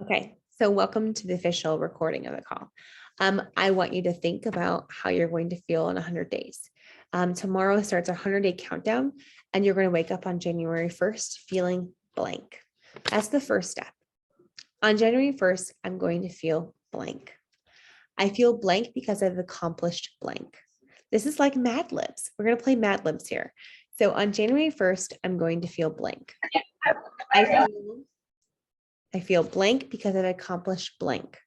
Okay, so welcome to the official recording of the call. I want you to think about how you're going to feel in 100 days. Tomorrow starts our 100-day countdown, and you're going to wake up on January 1st feeling blank. That's the first step. On January 1st, I'm going to feel blank. I feel blank because I've accomplished blank. This is like Mad Libs. We're going to play Mad Libs here. So on January 1st, I'm going to feel blank. I feel blank because I've accomplished blank.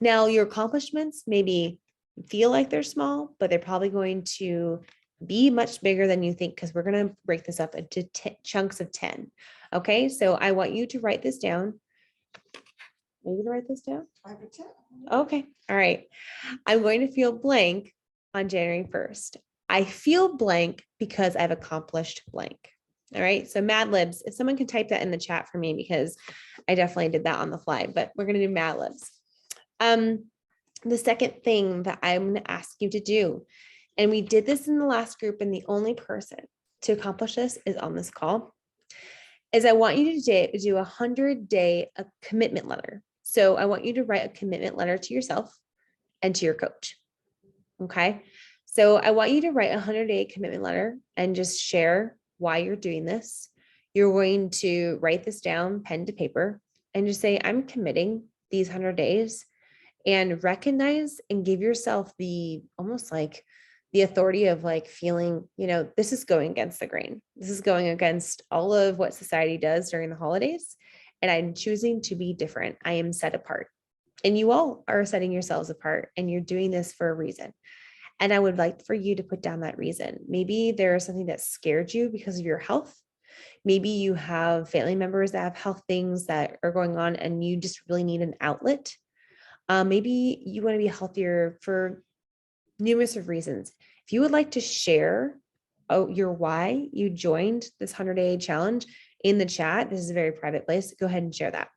Now, your accomplishments maybe feel like they're small, but they're probably going to be much bigger than you think because we're going to break this up into chunks of 10. Okay, so I want you to write this down. Are you going to write this down? Okay, all right. I'm going to feel blank on January 1st. I feel blank because I've accomplished blank. All right, so Mad Libs, if someone can type that in the chat for me, because I definitely did that on the fly, but we're going to do Mad Libs. The second thing that I'm going to ask you to do, and we did this in the last group, and the only person to accomplish this is on this call, is I want you to do a 100-day commitment letter. So I want you to write a commitment letter to yourself and to your coach. Okay, so I want you to write a 100-day commitment letter and just share why you're doing this. You're going to write this down, pen to paper, and just say, I'm committing these 100 days, and recognize and give yourself the almost like the authority of like feeling, this is going against the grain. This is going against all of what society does during the holidays. And I'm choosing to be different. I am set apart. And you all are setting yourselves apart, and you're doing this for a reason. And I would like for you to put down that reason. Maybe there's something that scared you because of your health. Maybe you have family members that have health things that are going on and you just really need an outlet. Maybe you want to be healthier for numerous of reasons. If you would like to share your why you joined this 100-day challenge in the chat, this is a very private place. Go ahead and share that.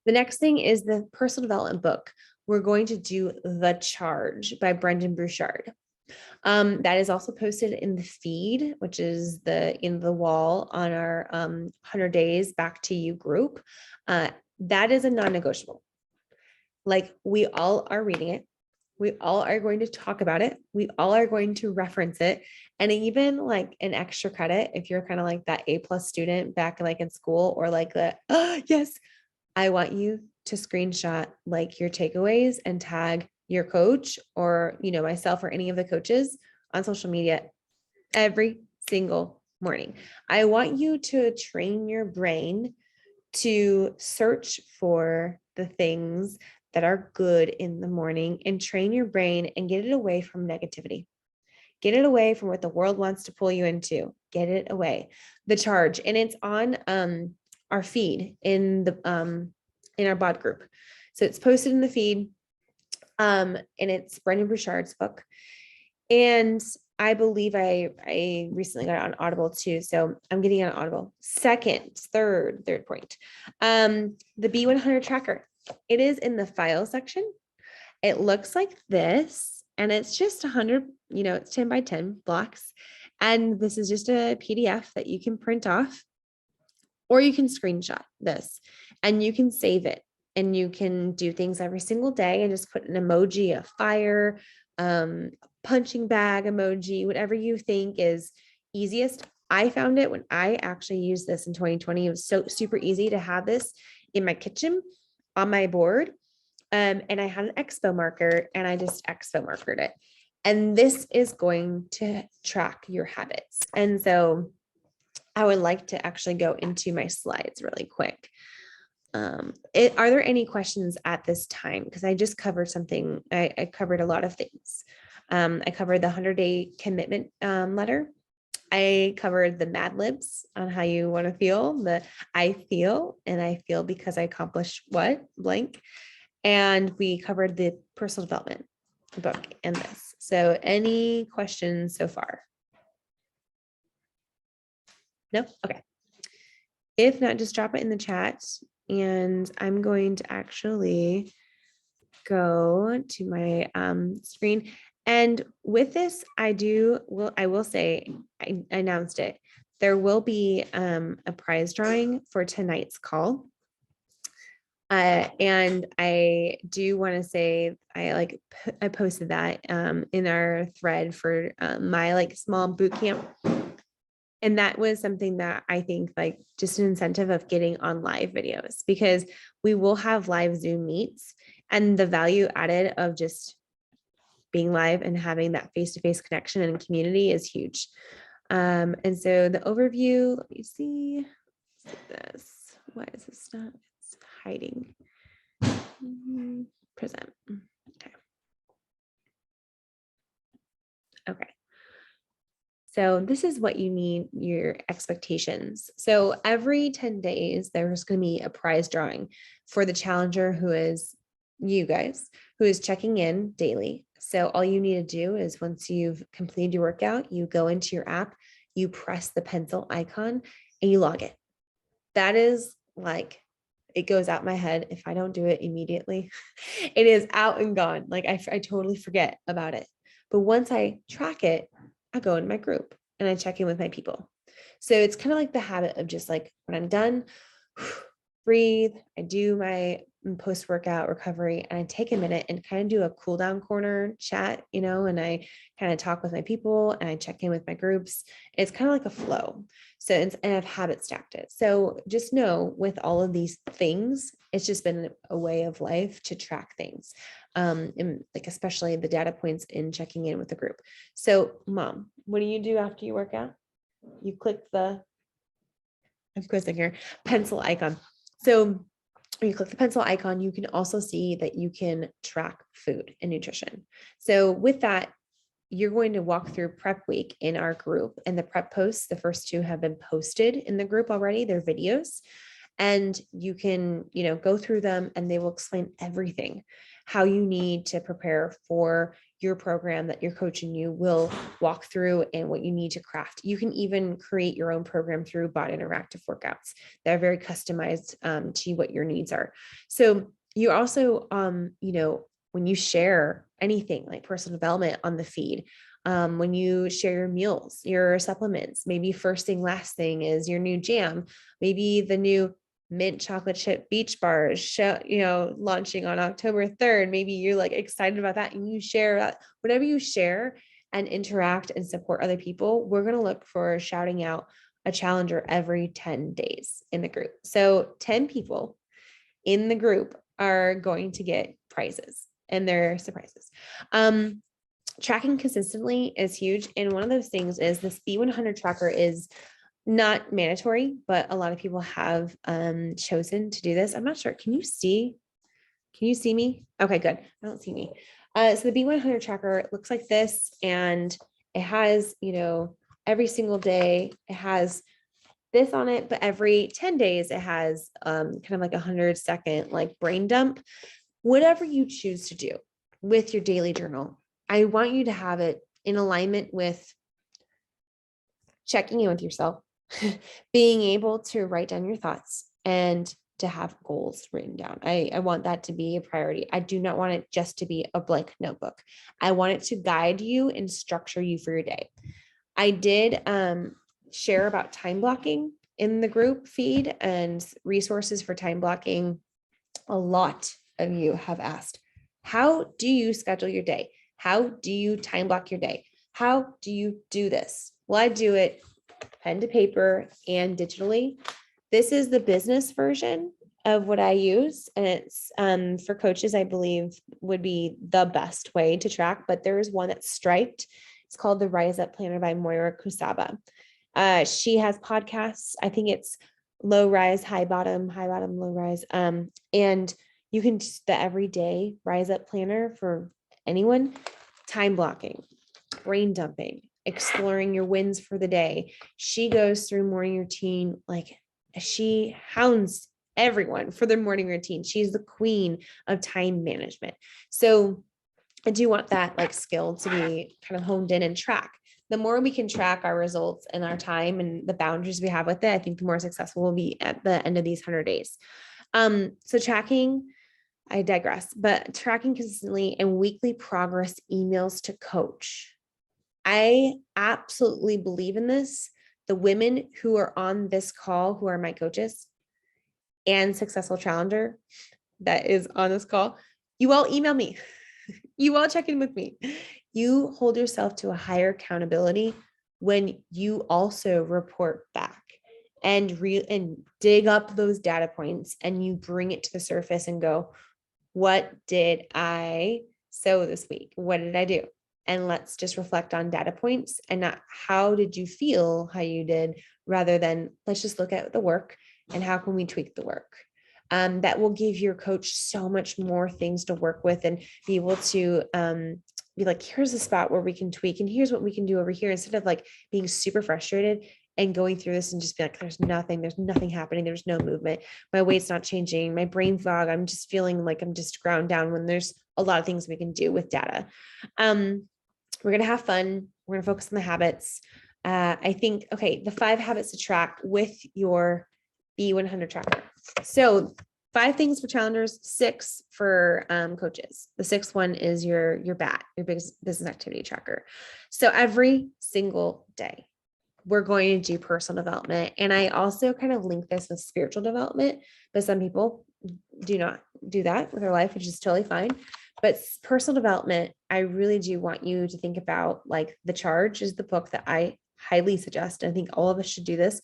The next thing is the personal development book. We're going to do The Charge by Brendon Burchard. That is also posted in the feed, which is in the wall on our 100 days back to you group. That is a non-negotiable. Like, we all are reading it. We all are going to talk about it. We all are going to reference it. And even like an extra credit, if you're kind of like that A+ student back like in school, or like yes, I want you to screenshot like your takeaways and tag your coach or, myself or any of the coaches on social media every single morning. I want you to train your brain to search for the things that are good in the morning, and train your brain and get it away from negativity. Get it away from what the world wants to pull you into. Get it away. The Charge, and it's on our feed in our BOD group. So it's posted in the feed, and it's Brendon Burchard's book. And I believe I recently got it on Audible too. So I'm getting it on Audible. Third point. The B100 tracker. It is in the file section. It looks like this, and it's just 100, it's 10 by 10 blocks. And this is just a PDF that you can print off, or you can screenshot this and you can save it, and you can do things every single day and just put an emoji, a fire, punching bag emoji, whatever you think is easiest. I found it when I actually used this in 2020. It was so super easy to have this in my kitchen on my board. And I had an expo marker, and I just expo markered it. And this is going to track your habits. And so I would like to actually go into my slides really quick. Are there any questions at this time? Because I just covered something. I covered a lot of things. I covered the 100-day commitment letter. I covered the Mad Libs on how you want to feel, I feel because I accomplished what blank. And we covered the personal development book and this. So any questions so far? No? Okay. If not, just drop it in the chat, and I'm going to actually go to my screen. And with this, I will say, I announced it. There will be a prize drawing for tonight's call. And I do want to say I posted that in our thread for my like small boot camp. And that was something that I think like just an incentive of getting on live videos, because we will have live Zoom meets, and the value added of just being live and having that face-to-face connection and community is huge. And so the overview, let me see this. Why is this not? It's hiding. Present. Okay. Okay. So this is what you need, your expectations. So every 10 days, there's going to be a prize drawing for the challenger, who is you guys, who is checking in daily. So all you need to do is, once you've completed your workout, you go into your app, you press the pencil icon, and you log it. That is like, it goes out my head if I don't do it immediately. It is out and gone. Like I totally forget about it. But once I track it, I go in my group and I check in with my people. So it's kind of like the habit of just like, when I'm done, breathe, I do my post-workout recovery, and I take a minute and kind of do a cool down corner chat, and I kind of talk with my people and I check in with my groups. It's kind of like a flow. So, and I've habit stacked it. So just know, with all of these things, it's just been a way of life to track things. And like, especially the data points in checking in with the group. So Mom, what do you do after you work out? You click the, of course, in here, pencil icon. So when you click the pencil icon, you can also see that you can track food and nutrition. So with that, you're going to walk through prep week in our group, and the prep posts, the first two have been posted in the group already. They're videos, and you can, go through them, and they will explain everything, how you need to prepare for your program that your coach and you will walk through, and what you need to craft. You can even create your own program through BOD Interactive Workouts that are very customized to what your needs are. So you also, when you share anything like personal development on the feed, when you share your meals, your supplements, maybe first thing, last thing is your new jam, maybe the new mint chocolate chip beach bars, launching on October 3rd. Maybe you're like excited about that, and you share that. Whatever you share and interact and support other people, we're going to look for shouting out a challenger every 10 days in the group. So 10 people in the group are going to get prizes, and they're surprises. Tracking consistently is huge. And one of those things is this B100 tracker is not mandatory, but a lot of people have chosen to do this. I'm not sure. Can you see me? Okay, good. I don't see me. So the B100 tracker looks like this, and it has, every single day it has this on it, but every 10 days it has kind of like 100-second like brain dump. Whatever you choose to do with your daily journal, I want you to have it in alignment with checking in with yourself, being able to write down your thoughts, and to have goals written down. I want that to be a priority. I do not want it just to be a blank notebook. I want it to guide you and structure you for your day. I did share about time blocking in the group feed and resources for time blocking. A lot of you have asked, how do you schedule your day? How do you time block your day? How do you do this? Well, I do it pen to paper and digitally. This is the business version of what I use. And it's for coaches, I believe, would be the best way to track, but there is one that's striped. It's called the Rise Up Planner by Moira Kusaba. She has podcasts. I think it's low rise, high bottom, low rise. And you can just the everyday Rise Up Planner for anyone. Time blocking, brain dumping, exploring your wins for the day. She goes through morning routine, like she hounds everyone for their morning routine. She's the queen of time management. So I do want that like skill to be kind of honed in and track. The more we can track our results and our time and the boundaries we have with it, I think the more successful we'll be at the end of these 100 days. So tracking, I digress, but tracking consistently and weekly progress emails to coach. I absolutely believe in this. The women who are on this call, who are my coaches and successful challenger, that is on this call, you all email me. You all check in with me. You hold yourself to a higher accountability when you also report back and dig up those data points and you bring it to the surface and go, what did I sow this week? What did I do? And let's just reflect on data points and not how did you feel how you did, rather than let's just look at the work and how can we tweak the work. That will give your coach so much more things to work with and be able to be like, here's a spot where we can tweak and here's what we can do over here, instead of like being super frustrated and going through this and just be like, there's nothing happening. There's no movement. My weight's not changing. My brain fog. I'm just feeling like I'm just ground down, when there's a lot of things we can do with data. We're going to have fun. We're going to focus on the habits. I think, okay, the 5 habits to track with your B100 tracker. So 5 things for challengers, 6 for coaches. The 6th one is your BAT, your business activity tracker. So every single day, we're going to do personal development. And I also kind of link this with spiritual development, but some people do not do that with their life, which is totally fine. But personal development, I really do want you to think about, like, The Charge is the book that I highly suggest. I think all of us should do this.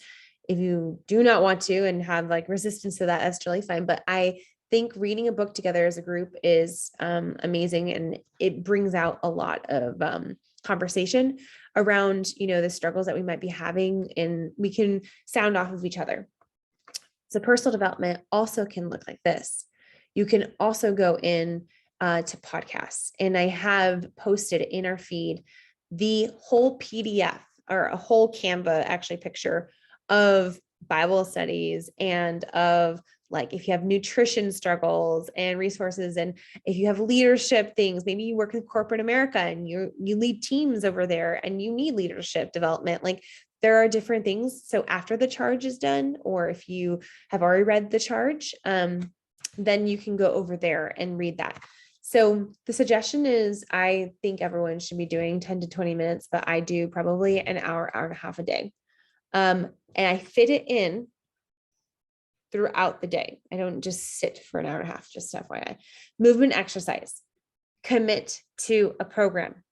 If you do not want to and have like resistance to that, that's totally fine. But I think reading a book together as a group is amazing. And it brings out a lot of conversation around, the struggles that we might be having, and we can sound off of each other. So personal development also can look like this. You can also go in to podcasts, and I have posted in our feed the whole PDF, or a whole Canva actually picture of Bible studies, and of, like, if you have nutrition struggles and resources, and if you have leadership things, maybe you work in corporate America and you lead teams over there and you need leadership development. Like, there are different things. So after The Charge is done, or if you have already read The Charge, then you can go over there and read that. So the suggestion is, I think everyone should be doing 10 to 20 minutes, but I do probably an hour and a half a day. And I fit it in throughout the day. I don't just sit for an hour and a half, just FYI. Movement exercise. Commit to a program.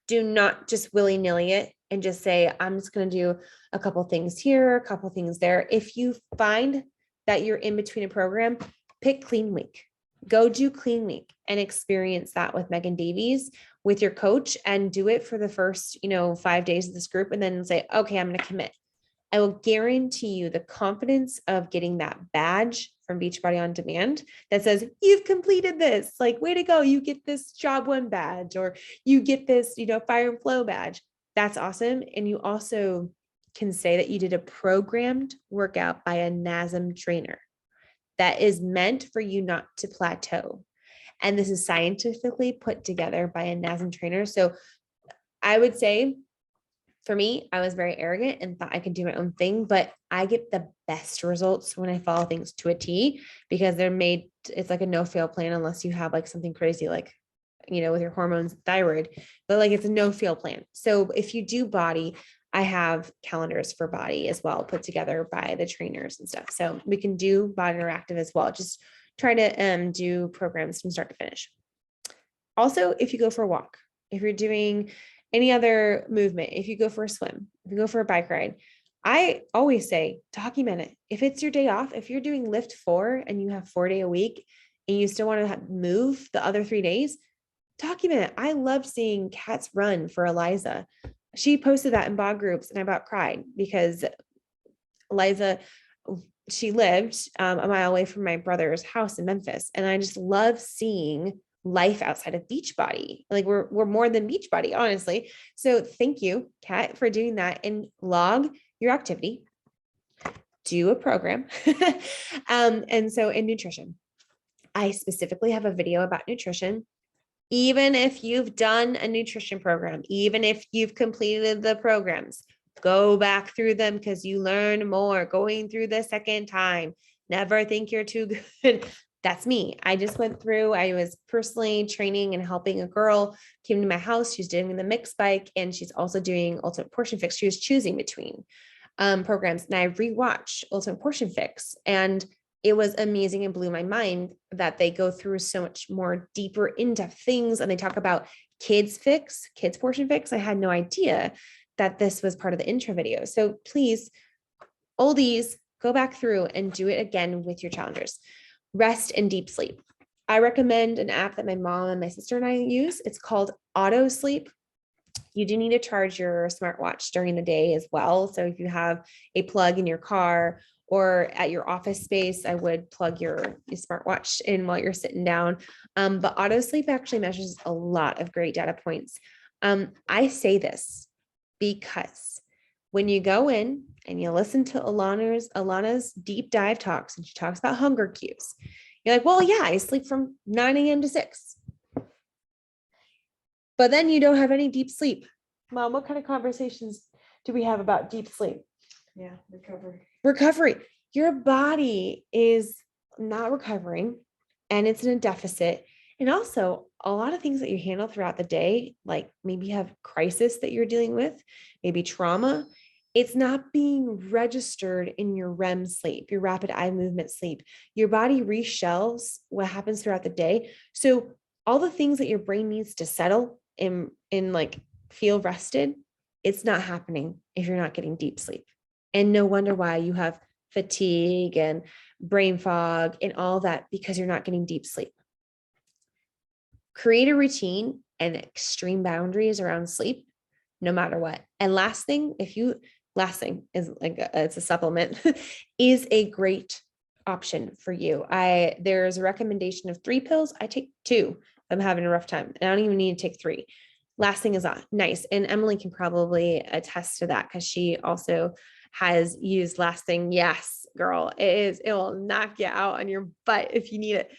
Do not just willy-nilly it and just say, I'm just going to do a couple things here, a couple things there. If you find that you're in between a program, pick Clean Week. Go do Clean Week and experience that with Megan Davies, with your coach, and do it for the first, 5 days of this group, and then say, okay, I'm going to commit. I will guarantee you the confidence of getting that badge from Beachbody On Demand that says, you've completed this, like, way to go. You get this job 1 badge, or you get this, fire and flow badge. That's awesome. And you also can say that you did a programmed workout by a NASM trainer that is meant for you not to plateau. And this is scientifically put together by a NASM trainer. So I would say, for me, I was very arrogant and thought I could do my own thing, but I get the best results when I follow things to a T, because it's like a no-fail plan, unless you have like something crazy, like, with your hormones, thyroid, but like, it's a no-fail plan. So if you do body, I have calendars for body as well, put together by the trainers and stuff. So we can do Body Interactive as well. Just try to do programs from start to finish. Also, if you go for a walk, if you're doing any other movement, if you go for a swim, if you go for a bike ride, I always say, document it. If it's your day off, if you're doing lift 4 and you have 4 day a week and you still want to move the other 3 days, document it. I loved seeing Kat's run for Eliza. She posted that in BODgroups and I about cried, because Eliza, she lived a mile away from my brother's house in Memphis. And I just love seeing life outside of Beachbody. Like, we're more than Beachbody, honestly. So thank you, Kat, for doing that, and log your activity, do a program. And so in nutrition, I specifically have a video about nutrition. Even if you've done a nutrition program, even if you've completed the programs, go back through them, because you learn more going through the second time. Never think you're too good. That's me. I just went through, I was personally training and helping a girl, came to my house. She's doing the mixed bike, and she's also doing Ultimate Portion Fix. She was choosing between programs, and I rewatched Ultimate Portion Fix, and it was amazing and blew my mind that they go through so much more deeper in-depth things. And they talk about kids portion fix. I had no idea that this was part of the intro video. So please, oldies, go back through and do it again with your challengers. Rest and deep sleep. I recommend an app that my mom and my sister and I use. It's called Auto Sleep. You do need to charge your smartwatch during the day as well. So if you have a plug in your car or at your office space, I would plug your smartwatch in while you're sitting down. But Auto Sleep actually measures a lot of great data points. I say this because when you go in and you listen to Alana's deep dive talks, and she talks about hunger cues, you're like, well, yeah, I sleep from 9 a.m. to 6. But then you don't have any deep sleep. Mom, what kind of conversations do we have about deep sleep? Yeah, Recovery. Your body is not recovering and it's in a deficit. And also a lot of things that you handle throughout the day, like maybe you have crisis that you're dealing with, maybe trauma, it's not being registered in your REM sleep, your rapid eye movement sleep. Your body reshelves what happens throughout the day. So all the things that your brain needs to settle in like feel rested, it's not happening if you're not getting deep sleep. And no wonder why you have fatigue and brain fog and all that, because you're not getting deep sleep. Create a routine and extreme boundaries around sleep, no matter what. And last thing is like it's a supplement, is a great option for you. There's a recommendation of 3 pills. I take 2. I'm having a rough time. I don't even need to take 3. Last thing is nice. And Emily can probably attest to that because she also has used last thing. Yes, girl, it will knock you out on your butt if you need it.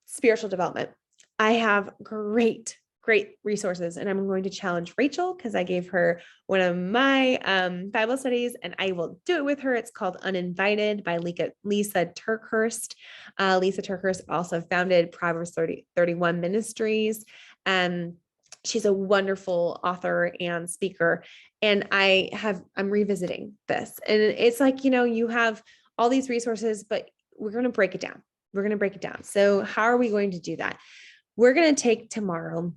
Spiritual development. I have great resources, and I'm going to challenge Rachel because I gave her one of my Bible studies, and I will do it with her. It's called Uninvited by Lisa TerKeurst. Lisa TerKeurst also founded Proverbs 31 Ministries. She's a wonderful author and speaker, and I'm revisiting this, and it's like, you have all these resources, but we're going to break it down. So how are we going to do that? We're going to take tomorrow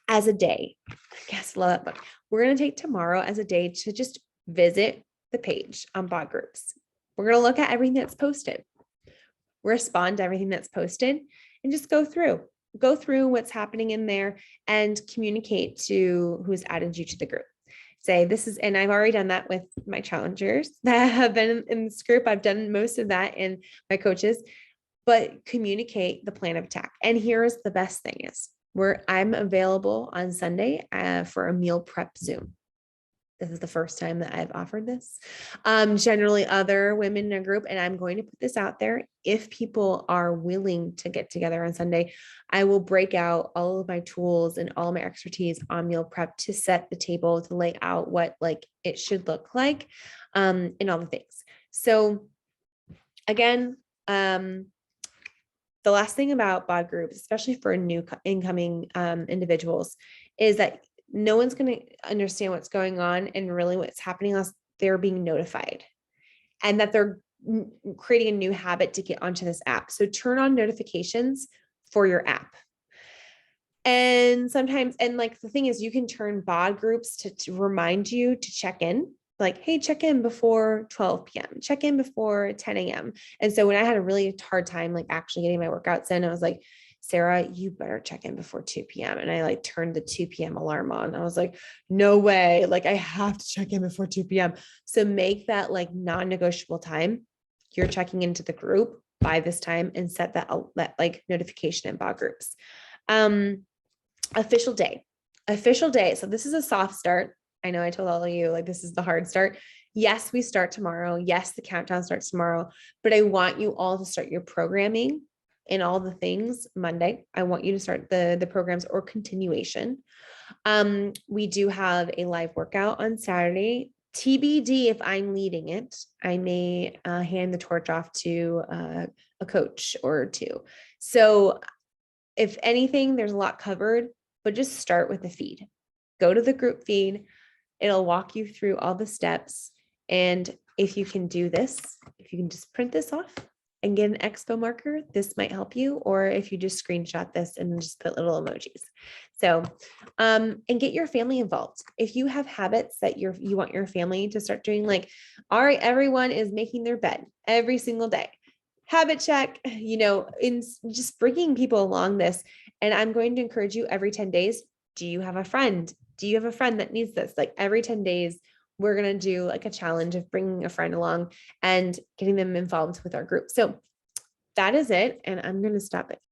as a day. I guess love that book. We're going to take tomorrow as a day to just visit the page on BODgroups. We're going to look at everything that's posted, respond to everything that's posted, and just go through what's happening in there and communicate to who's added you to the group. Say this is, and I've already done that with my challengers that have been in this group. I've done most of that in my coaches, but communicate the plan of attack. And here's the best thing is I'm available on Sunday for a meal prep Zoom. This is the first time that I've offered this. Generally other women in a group, and I'm going to put this out there. If people are willing to get together on Sunday, I will break out all of my tools and all my expertise on meal prep to set the table, to lay out what like it should look like, and all the things. So again, the last thing about BODgroups, especially for new incoming individuals, is that no one's going to understand what's going on and really what's happening unless they're being notified, and that they're creating a new habit to get onto this app. So turn on notifications for your app. And sometimes, and like the thing is, you can turn BODgroups to remind you to check in. Like, hey, check in before 12 p.m., check in before 10 a.m. And so when I had a really hard time, like actually getting my workouts in, I was like, Sarah, you better check in before 2 p.m. And I like turned the 2 p.m. alarm on. I was like, no way. Like I have to check in before 2 p.m. So make that like non-negotiable time. You're checking into the group by this time and set that like notification in BODgroups. Official day. So this is a soft start. I know I told all of you, like, this is the hard start. Yes, we start tomorrow. Yes, the countdown starts tomorrow, but I want you all to start your programming and all the things Monday. I want you to start the programs or continuation. We do have a live workout on Saturday. TBD if I'm leading it. I may hand the torch off to a coach or 2. So if anything, there's a lot covered, but just start with the feed. Go to the group feed. It'll walk you through all the steps. And if you can do this, if you can just print this off and get an expo marker, this might help you. Or if you just screenshot this and just put little emojis. So, and get your family involved. If you have habits that you want your family to start doing, like, all right, everyone is making their bed every single day. Habit check, in just bringing people along this. And I'm going to encourage you every 10 days. Do you have a friend? Do you have a friend that needs this? Like every 10 days, we're going to do like a challenge of bringing a friend along and getting them involved with our group. So that is it. And I'm going to stop it.